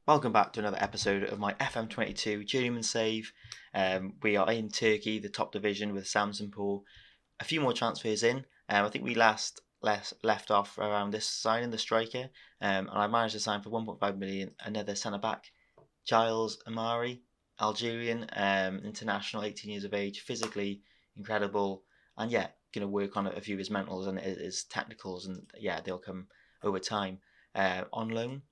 Welcome back to another episode of my FM22 Journeyman Save. We are in Turkey, the top division, with Samsunspor. A few more transfers in. I think we left off around this signing, the striker, and I managed to sign for 1.5 million another centre back, Giles Amari, Algerian, international, 18 years of age, physically incredible, and yeah, going to work on a few of his mentals and his technicals, and yeah, they'll come over time. On loan.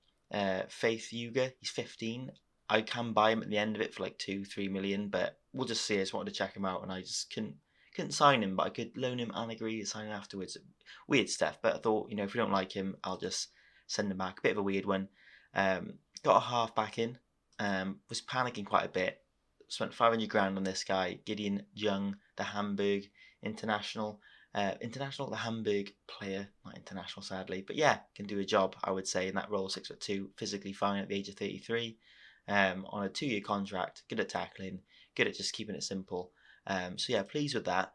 Faith Yuga, he's 15. I can buy him at the end of it for like 2-3 million, but we'll just see. I just wanted to check him out, and I just couldn't sign him, but I could loan him and agree to sign him afterwards. Weird stuff, but I thought, if we don't like him, I'll just send him back. A bit of a weird one. Got a half back in. Was panicking quite a bit. Spent 500 grand on this guy, Gideon Jung, the Hamburg international. The Hamburg player, not international sadly, but yeah, can do a job, I would say, in that role. 6'2", physically fine at the age of 33, on a 2-year contract, good at tackling, good at just keeping it simple. So yeah, pleased with that.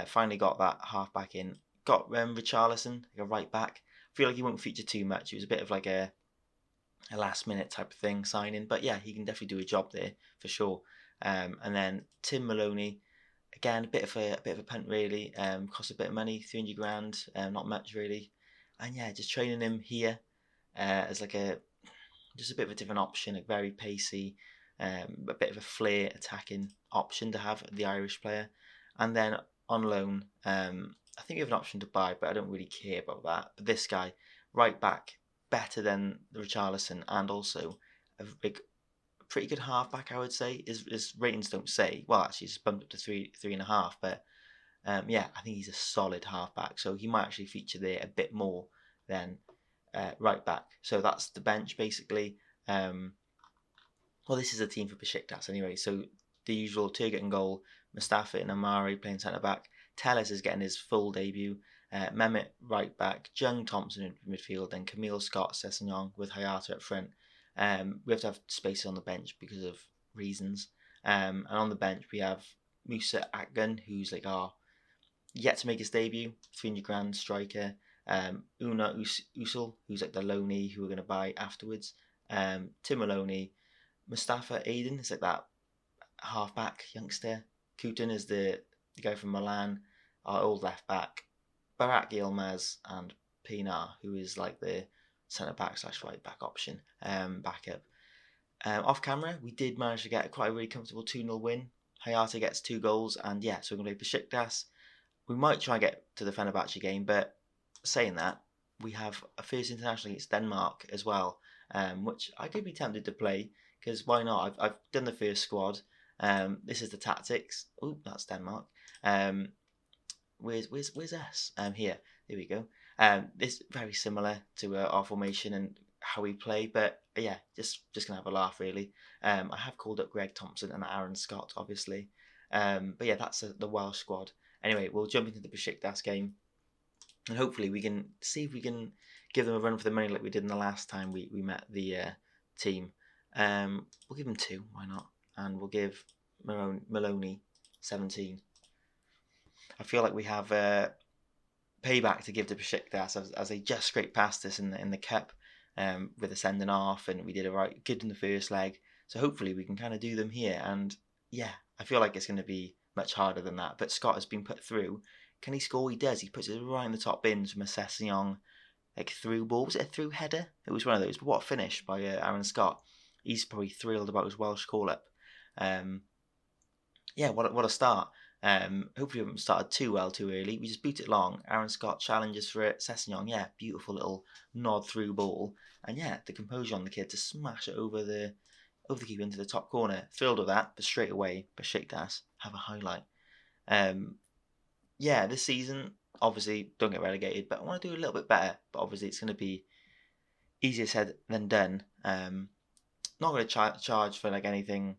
Finally got that half back in. Got Richarlison, like a right back. I feel like he won't feature too much. It was a bit of like a last minute type of thing signing, but yeah, he can definitely do a job there for sure. And then Tim Maloney. Again, a bit of a punt really. Cost a bit of money, 300 grand, not much really. And yeah, just training him here as like just a bit of a different option, a very pacey, a bit of a flair attacking option to have, the Irish player. And then on loan, I think we have an option to buy, but I don't really care about that. But this guy, right back, better than the Richarlison, and also a pretty good halfback, I would say. His ratings don't say. Well, actually, he's bumped up to 3.5. But yeah, I think he's a solid halfback. So he might actually feature there a bit more than right back. So that's the bench basically. Well, this is a team for Besiktas anyway. So the usual Turgut in goal, Mustafa and Amari playing centre back. Telles is getting his full debut. Mehmet right back, Jung Thompson in midfield, and Camille Scott Sessegnon with Hayata up front. We have to have space on the bench because of reasons. And on the bench we have Musa Akgun, who's like our yet to make his debut, 300 grand striker. Una Usul, who's like the loanee who we're going to buy afterwards. Tim Maloney. Mustafa Aiden is like that half-back youngster. Kutin is the guy from Milan, our old left-back. Barak Yilmaz and Pinar, who is like the centre-back / right-back option, backup. Off camera, we did manage to get quite a really comfortable 2-0 win. Hayata gets 2 goals, and yeah, so we're going to play Besiktas. We might try and get to the Fenerbahce game, but saying that, we have a first international against Denmark as well, which I could be tempted to play, because why not? I've done the first squad. This is the tactics. Oh, that's Denmark. Where's us? Here. There we go. This is very similar to our formation and how we play, but yeah, just gonna have a laugh really. I have called up Greg Thompson and Aaron Scott, obviously. But yeah, that's the Welsh squad. Anyway, we'll jump into the Besiktas game, and hopefully we can see if we can give them a run for the money like we did in the last time we met the team. We'll give them 2, why not? And we'll give Maloney 17. I feel like we have payback to give to Besiktas as they just scraped past us in the cup with a sending off, and we did good in the first leg. So hopefully we can kind of do them here. And yeah, I feel like it's going to be much harder than that. But Scott has been put through. Can he score? He does. He puts it right in the top bins from a Sessegnon through ball. Was it a through header? It was one of those. But what a finish by Aaron Scott. He's probably thrilled about his Welsh call-up. Yeah, what a start. Hopefully we haven't started too well too early. We just boot it long. Aaron Scott challenges for it. Sessegnon, yeah, beautiful little nod through ball. And yeah, the composure on the kid to smash it over the keeper into the top corner. Thrilled with that, but straight away, Besiktas have a highlight. Yeah, this season, obviously, don't get relegated, but I want to do a little bit better. But obviously it's going to be easier said than done. Not going to charge for like anything,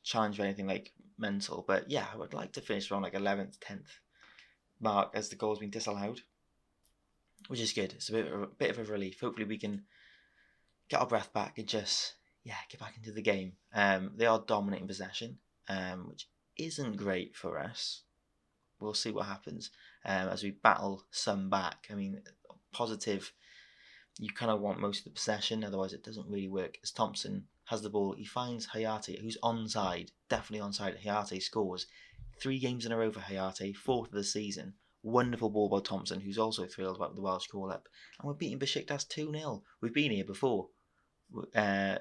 challenge for anything like mental, but yeah, I would like to finish around like 11th, 10th mark as the goal's been disallowed, which is good. It's a bit of a relief. Hopefully we can get our breath back and just get back into the game. They are dominating possession, which isn't great for us. We'll see what happens as we battle some back. I mean, positive you kind of want most of the possession, otherwise it doesn't really work. As Thompson has the ball, he finds Hayate, who's onside, definitely onside. Hayate scores 3 games in a row for Hayate, 4th of the season. Wonderful ball by Thompson, who's also thrilled about the Welsh call-up. And we're beating Besiktas 2-0. We've been here before.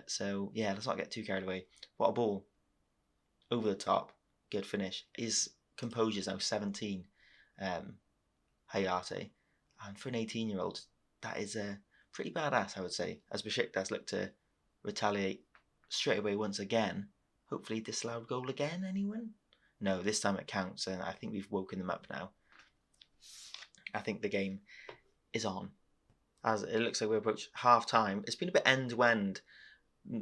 So, yeah, let's not get too carried away. What a ball. Over the top. Good finish. His composure's now 17, Hayate. And for an 18-year-old, that is pretty badass, I would say. As Besiktas look to retaliate straight away once again. Hopefully disallowed goal again, anyone? No, this time it counts, and I think we've woken them up now. I think the game is on. As it looks like we're approaching half-time. It's been a bit end-to-end,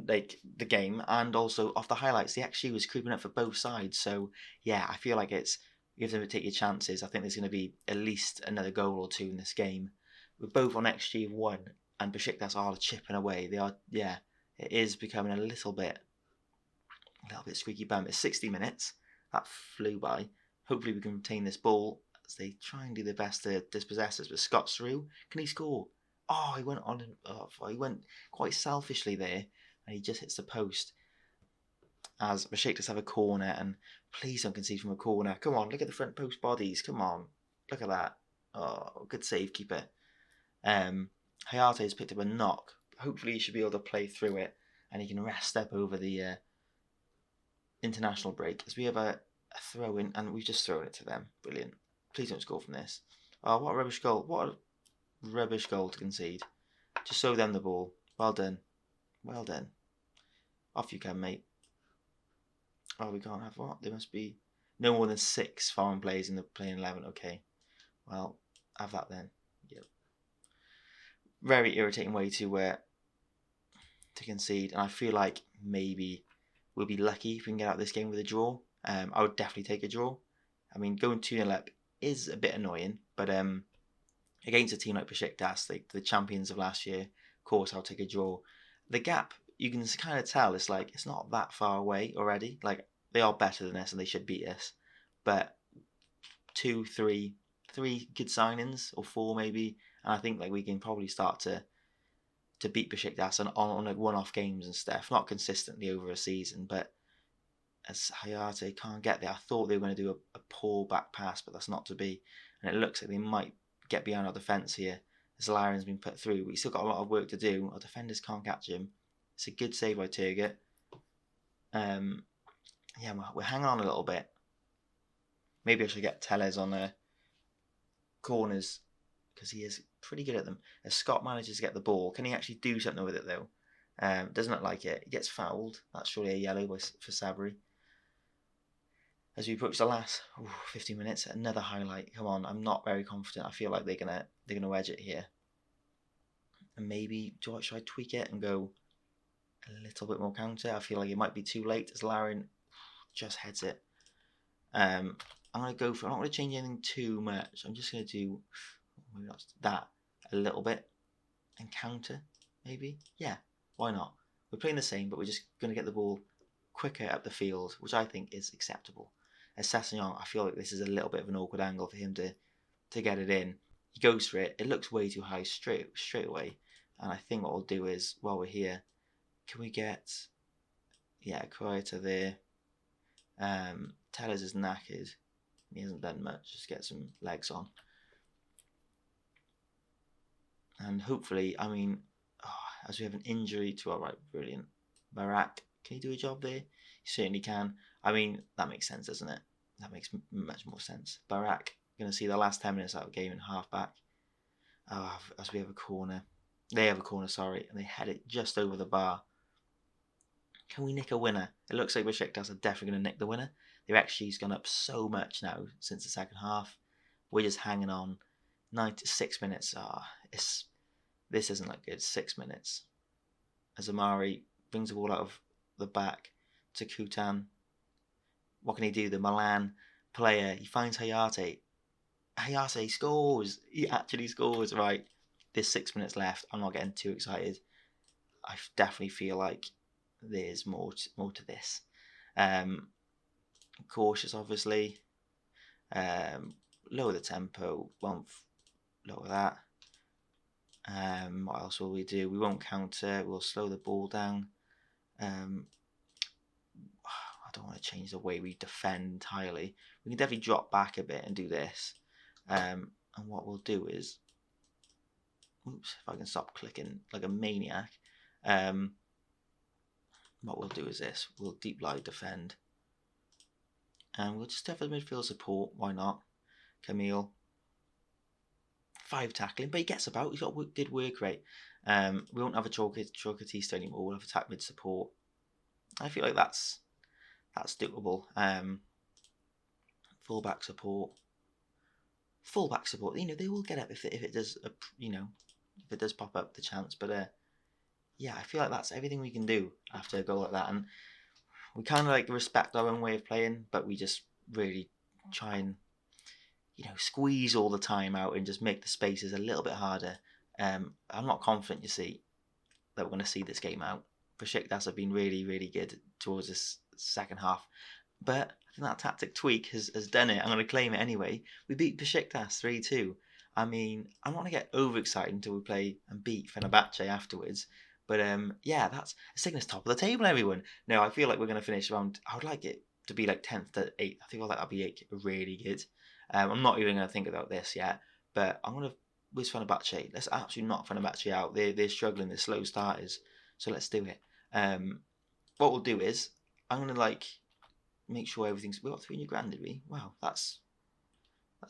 like, the game, and also off the highlights, the XG was creeping up for both sides. So, yeah, I feel like it's, you have to take your chances. I think there's going to be at least another goal or 2 in this game. We're both on XG of 1, and Besiktas are chipping away. They are, yeah, it is becoming a little bit squeaky bum. It's 60 minutes. That flew by. Hopefully we can retain this ball as they try and do their best to dispossess us. But Scott's through. Can he score? Oh, he went on. He went quite selfishly there, and he just hits the post. As Besiktas have a corner, and please don't concede from a corner. Come on, look at the front post bodies. Come on, look at that. Oh, good save, keeper. Hayate has picked up a knock. Hopefully he should be able to play through it, and he can rest up over the international break, as we have a throw in, and we've just thrown it to them. Brilliant. Please don't score from this. Oh, what a rubbish goal. What a rubbish goal to concede. Just show them the ball. Well done. Well done. Off you come, mate. Oh, we can't have what? There must be no more than 6 foreign players in the playing 11. Okay. Well, have that then. Yep. Very irritating way to concede, and I feel like maybe we'll be lucky if we can get out of this game with a draw. I would definitely take a draw. I mean, going 2-0 up is a bit annoying, but against a team like Besiktas, the champions of last year, of course, I'll take a draw. The gap, you can kind of tell, it's like it's not that far away already. Like, they are better than us and they should beat us. But 2, 3 good signings, or 4 maybe, and I think like we can probably start to beat Besiktas on like one-off games and stuff, not consistently over a season, but as Hayate can't get there. I thought they were going to do a poor back pass, but that's not to be, and it looks like they might get behind our defence here, as Laren's been put through. We've still got a lot of work to do. Our defenders can't catch him. It's a good save by Turgut. Yeah, we're hanging on a little bit. Maybe I should get Tellez on corners, because he is pretty good at them. As Scott manages to get the ball, can he actually do something with it though? Doesn't look like it. He gets fouled. That's surely a yellow for Sabri. As we approach the last 15 minutes, another highlight. Come on, I'm not very confident. I feel like they're gonna wedge it here. And maybe should I tweak it and go a little bit more counter? I feel like it might be too late as Laren just heads it. I'm not gonna change anything too much. I'm just gonna do maybe not that a little bit and counter, maybe. Yeah, why not? We're playing the same, but we're just gonna get the ball quicker up the field, which I think is acceptable. As Sessegnon, I feel like this is a little bit of an awkward angle for him to get it in. He goes for it. It looks way too high straight away. And I think what we'll do is, while we're here, can we get, Croata there. Tellers is knackered. He hasn't done much. Just get some legs on. And hopefully, as we have an injury to our right, brilliant. Barak, can he do a job there? He certainly can. That makes sense, doesn't it? That makes much more sense. Barak, going to see the last 10 minutes out of the game in half back. As we have a corner. They have a corner, sorry, and they head it just over the bar. Can we nick a winner? It looks like Besiktas are definitely going to nick the winner. Their XG's gone up so much now since the second half. We're just hanging on. 96 minutes. This doesn't look good. 6 minutes. As Amari brings the ball out of the back to Kutan. What can he do? The Milan player. He finds Hayate. Hayate scores. He actually scores. Right. There's 6 minutes left. I'm not getting too excited. I definitely feel like there's more to this. Cautious, obviously. Lower the tempo. Won't lower that. What else will we do? We won't counter. We'll slow the ball down. I don't want to change the way we defend entirely. We can definitely drop back a bit and do this. And what we'll do is, oops, if I can stop clicking like a maniac. What we'll do is this. We'll deep lie defend. And we'll just have the midfield support. Why not? Camille. 5 tackling, but he gets about. He's got good work rate. We won't have a Chocolatista anymore. We'll have attack mid support. I feel like that's doable. Fullback support. You know, they will get up if it does. If it does pop up the chance. But yeah, I feel like that's everything we can do after a goal like that, and we kind of like respect our own way of playing, but we just really try and squeeze all the time out and just make the spaces a little bit harder. I'm not confident, you see, that we're going to see this game out. Besiktas have been really, really good towards this second half. But I think that tactic tweak has done it. I'm going to claim it anyway. We beat Besiktas 3-2. I mean, I'm not going to get overexcited until we play and beat Fenerbahce afterwards. But yeah, that's Cygnus top of the table, everyone. No, I feel like we're going to finish around. I would like it to be like 10th to 8th. I think that'd be really good. I'm not even going to think about this yet, but I'm going to whiz Fenerbahce. Let's absolutely knock Fenerbahce out. They're struggling. They're slow starters. So let's do it. What we'll do is I'm going to make sure everything's. We got 300 grand, did we? Wow, that's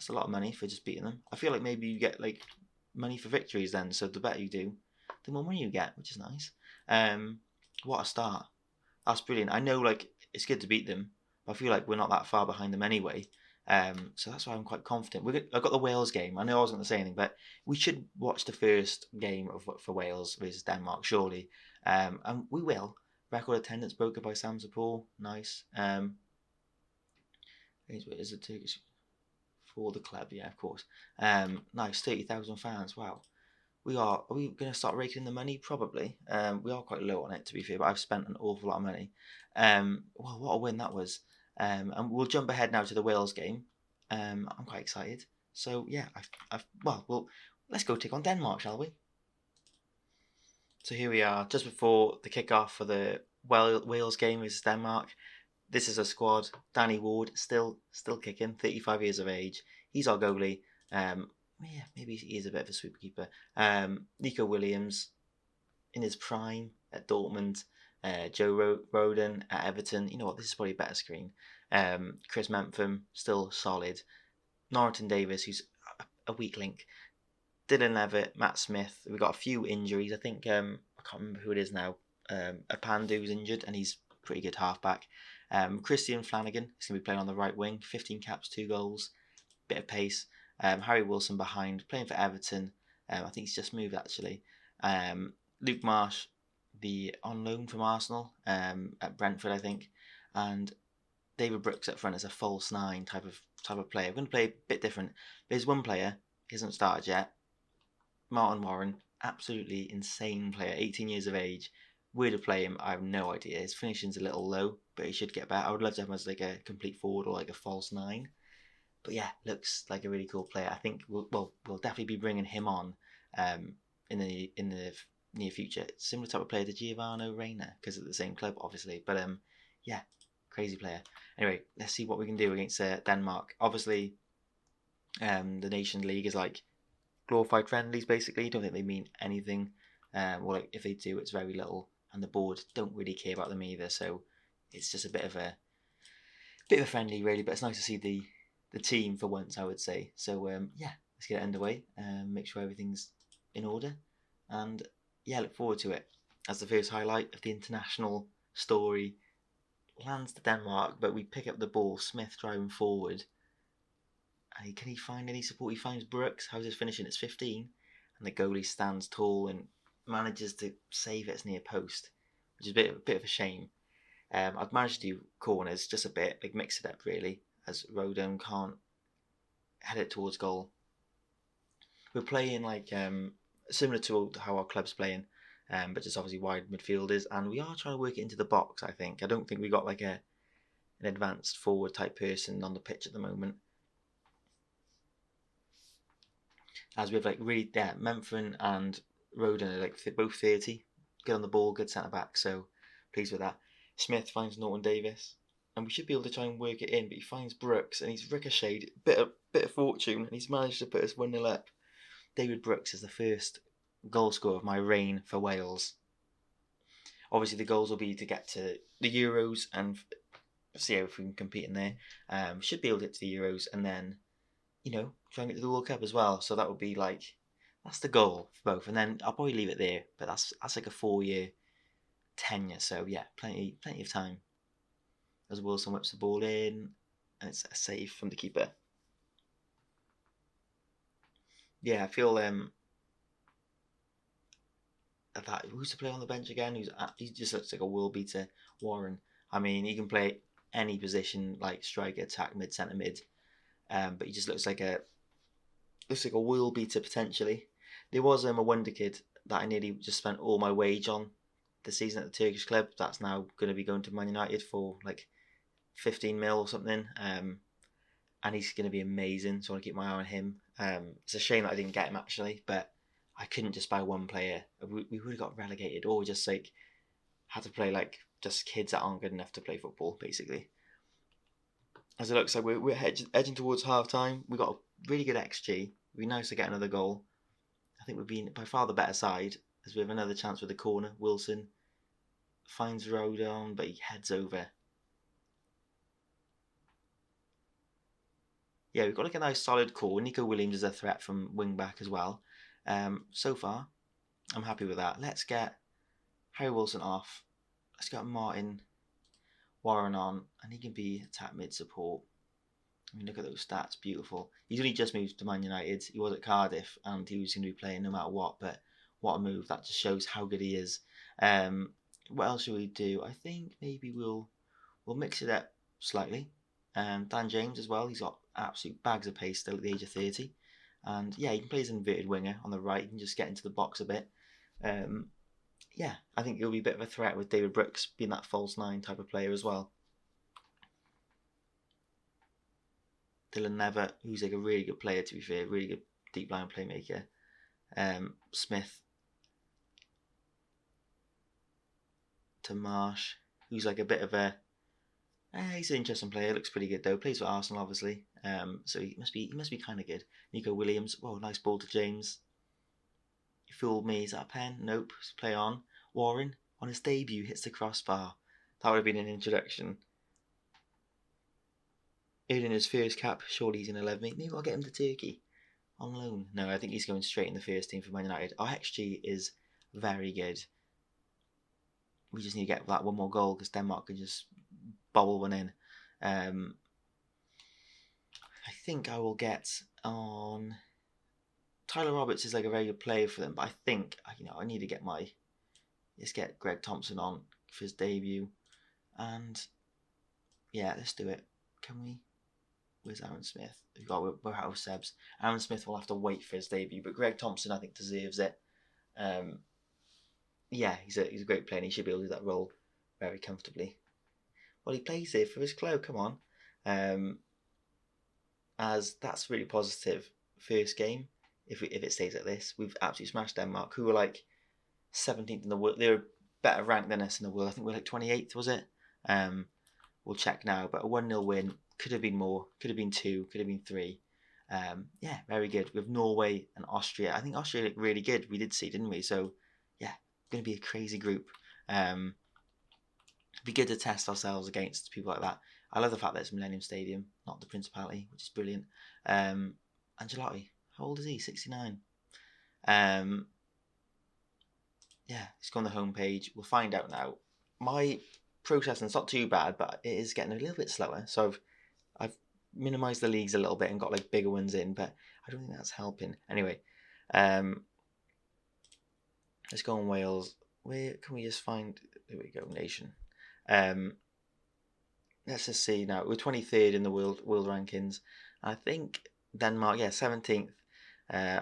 a lot of money for just beating them. I feel like maybe you get money for victories then. So the better you do, the more money you get, which is nice. What a start. That's brilliant. I know it's good to beat them, but I feel like we're not that far behind them anyway. So that's why I'm quite confident. I've got the Wales game. I know I wasn't going to say anything, but we should watch the first game for Wales versus Denmark, surely. And we will. Record attendance broken by Sam Zapor. Nice. Is it for the club? Yeah, of course. Nice. 30,000 fans. Wow. Are we going to start raking in the money? Probably. We are quite low on it, to be fair, but I've spent an awful lot of money. Well, what a win that was. And we'll jump ahead now to the Wales game. I'm quite excited. So yeah, let's go take on Denmark, shall we? So here we are, just before the kickoff for the Wales game versus Denmark. This is a squad. Danny Ward still kicking, 35 years of age. He's our goalie. Yeah, maybe he is a bit of a sweeper keeper. Nico Williams in his prime at Dortmund. Joe Roden at Everton. You know what? This is probably a better screen. Chris Mempham, still solid. Norrington Davis, who's a weak link. Dylan Levitt, Matt Smith. We've got a few injuries. I think I can't remember who it is now. Apandu's injured, and he's a pretty good halfback. Christian Flanagan is going to be playing on the right wing. 15 caps, 2 goals. Bit of pace. Harry Wilson behind, playing for Everton. I think he's just moved actually. Luke Marsh, on loan from Arsenal at Brentford, I think, and David Brooks up front as a false 9 type of player. We're going to play a bit different. There's one player, he hasn't started yet. Martin Warren, absolutely insane player, 18 years of age. Where to play him, I have no idea. His finishing's a little low, but he should get better. I would love to have him as a complete forward or a false 9. But yeah, looks like a really cool player. I think we'll definitely be bringing him on in the near future. Similar type of player to Giovanni Reina, because at the same club, obviously. But yeah, crazy player. Anyway, let's see what we can do against Denmark. Obviously, the Nations League is glorified friendlies. Basically, I don't think they mean anything. Or if they do, it's very little, and the board don't really care about them either. So it's just a bit of a friendly, really. But it's nice to see the team for once, I would say. So yeah, let's get it underway. Make sure everything's in order, and yeah, look forward to it. As the first highlight of the international story, lands to Denmark, but we pick up the ball. Smith driving forward, and can he find any support? He finds Brooks. How's his finishing? It's 15, and the goalie stands tall and manages to save it near post, which is a bit of a shame. I've managed to do corners just a bit, mix it up really, as Rodon can't head it towards goal. We're playing similar to how our club's playing, but just obviously wide midfielders, and we are trying to work it into the box. I don't think we got an advanced forward type person on the pitch at the moment. As we have like really, yeah, Memphren and Roden are like both 30. Good on the ball, good centre back. So pleased with that. Smith finds Norton Davis, and we should be able to try and work it in. But he finds Brooks, and he's ricocheted, bit of fortune, and he's managed to put us 1-0 up. David Brooks is the first goal scorer of my reign for Wales. Obviously, the goals will be to get to the Euros and see if we can compete in there. Should be able to get to the Euros, and then try and get to the World Cup as well. So that would be like, that's the goal for both. And then I'll probably leave it there. But that's like a 4-year tenure. So yeah, plenty of time. As Wilson whips the ball in, and it's a save from the keeper. Yeah, I feel that who's to play on the bench again? He just looks like a world beater. Warren. I mean, he can play any position, like striker, attack, mid, centre mid. But he just looks like a world beater potentially. There was a wonder kid that I nearly just spent all my wage on the season at the Turkish club. That's now going to be going to Man United for like 15 mil or something. And he's going to be amazing. So I want to keep my eye on him. It's a shame that I didn't get him actually, but I couldn't just buy one player. We would have got relegated, or just like had to play like just kids that aren't good enough to play football, basically. As it looks like we're edging towards half time. We got a really good XG. It'd be nice to get another goal. I think we've been by far the better side, as we have another chance with the corner. Wilson finds Rodon, but he heads over. Yeah, we've got like a nice solid core. Nico Williams is a threat from wing back as well. So far, I'm happy with that. Let's get Harry Wilson off. Let's get Martin Warren on, and he can be attack mid support. I mean, look at those stats, beautiful. He's only just moved to Man United. He was at Cardiff, and he was going to be playing no matter what. But what a move! That just shows how good he is. What else should we do? I think maybe we'll mix it up slightly. Dan James as well. He's got absolute bags of pace still at the age of 30, and yeah, he can play as an inverted winger on the right. He can just get into the box a bit. Yeah, I think he'll be a bit of a threat with David Brooks being that false nine type of player as well. Dylan Never, who's like a really good player to be fair, really good deep line playmaker. Smith to Marsh, who's like a bit of a he's an interesting player, looks pretty good though. Plays for Arsenal obviously. So he must be kind of good. Nico Williams, whoa, nice ball to James. You fooled me, is that a pen? Nope, play on. Warren, on his debut, hits the crossbar. That would have been an introduction. Earning his first cap, surely he's going to love me. Maybe I'll get him to Turkey on loan. No, I think he's going straight in the first team for Man United. Our XG is very good. We just need to get that one more goal because Denmark can just bobble one in. I think I will get on. Tyler Roberts is like a very good player for them, but I think I need to get let's get Greg Thompson on for his debut, and yeah, let's do it. Can we? Where's Aaron Smith? We're out of Sebs. Aaron Smith will have to wait for his debut, but Greg Thompson I think deserves it. Yeah, he's a great player and he should be able to do that role very comfortably. Well, he plays here for his club, come on. As that's really positive first game. If it stays like this, we've absolutely smashed Denmark, who were like 17th in the world. They were better ranked than us in the world. I think we're like 28th, was it? We'll check now, but a 1-0 win. Could have been more, could have been 2, could have been 3. Yeah, very good. With Norway and Austria. I think Austria looked really good. We did see, didn't we? So, yeah, going to be a crazy group. It'd be good to test ourselves against people like that. I love the fact that it's Millennium Stadium, not the Principality, which is brilliant. Ancelotti, how old is he? 69. Yeah, let's go on the homepage. We'll find out now. My processing's not too bad, but it is getting a little bit slower. So I've minimised the leagues a little bit and got like bigger ones in, but I don't think that's helping. Anyway, let's go on Wales. Where can we just find? There we go, nation. Let's just see now. We're 23rd in the world rankings. I think Denmark, 17th.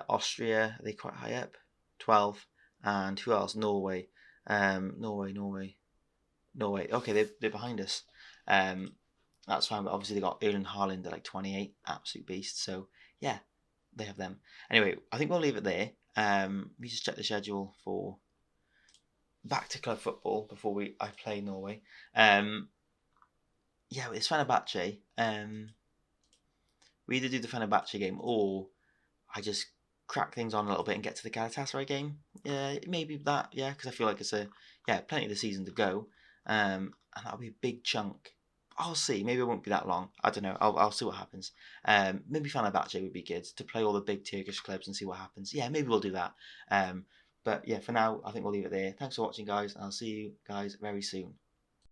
Austria, are they quite high up? 12th. And who else? Norway. Norway. Okay, they're behind us. That's fine, but obviously they got Erling Haaland at like 28, absolute beast. So yeah, they have them. Anyway, I think we'll leave it there. We just check the schedule for back to club football before I play Norway. Yeah, it's Fenerbahce. We either do the Fenerbahce game or I just crack things on a little bit and get to the Galatasaray game. Yeah, maybe that. Yeah, because I feel like it's plenty of the season to go, and that'll be a big chunk. I'll see. Maybe it won't be that long. I don't know. I'll see what happens. Maybe Fenerbahce would be good to play all the big Turkish clubs and see what happens. Yeah, maybe we'll do that. But yeah, for now, I think we'll leave it there. Thanks for watching, guys, and I'll see you guys very soon.